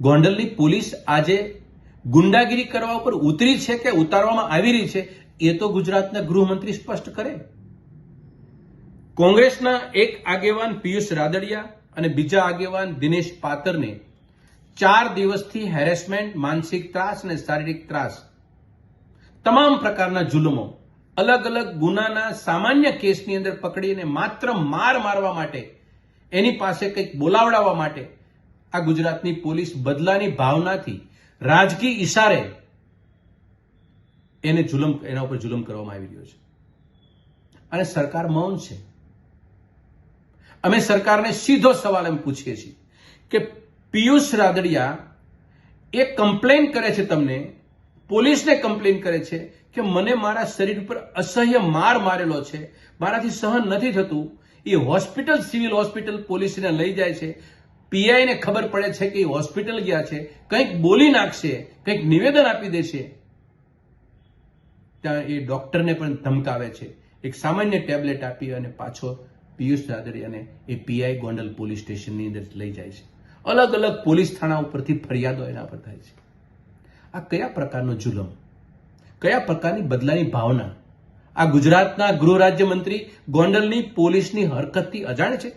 ગોંડલની પોલીસ આજે ગુંડાગીરી કરવા ઉપર ઉતરી છે કે ઉતારવામાં આવી રહી છે એ તો ગુજરાતના ગૃહમંત્રી સ્પષ્ટ કરે. કોંગ્રેસના એક આગેવાન પિયુષ રાદડિયા અને બીજા આગેવાન દિનેશ પાતરને 4 દિવસથી હેરેસમેન્ટ, માનસિક ત્રાસ અને શારીરિક ત્રાસ, તમામ પ્રકારના જુલમો, અલગ અલગ ગુનાના સામાન્ય કેસની અંદર પકડીને માત્ર માર મારવા માટે, એની પાસે કંઈક બોલાવડાવવા માટે આ ગુજરાતની પોલીસ બદલાની ભાવનાથી રાજકીય ઈશારે એના ઉપર જુલમ કરવામાં આવી રહ્યો છે અને સરકાર મૌન છે. અમે સરકારને સીધો સવાલ એમ પૂછીએ છીએ કે પિયુષ રાદડિયા એ કમ્પ્લેન કરે છે, તમને પોલીસને કમ્પ્લેન કરે છે કે મને મારા શરીર ઉપર અસહ્ય માર મારેલો છે, મારાથી સહન નથી થતું. એ હોસ્પિટલ, સિવિલ હોસ્પિટલ પોલીસને લઈ જાય છે. પીઆઈને ખબર પડે છે કે એ હોસ્પિટલ ગયા છે, કંઈક બોલી નાખશે, કંઈક નિવેદન આપી દેશે, ત્યાં એ ડોક્ટરને પણ ધમકાવે છે. એક સામાન્ય ટેબ્લેટ આપી અને પાછો પિયુષ રાદડિયાને એ પીઆઈ ગોંડલ પોલીસ સ્ટેશનની અંદર લઈ જાય છે. અલગ અલગ પોલીસ થાણા ઉપરથી ફરિયાદો એના પર થાય છે. આ કયા પ્રકારનો જુલમ, કયા પ્રકારની બદલાની ભાવના? આ ગુજરાતના ગૃહ રાજ્યમંત્રી ગોંડલની પોલીસની હરકતથી અજાણ છે?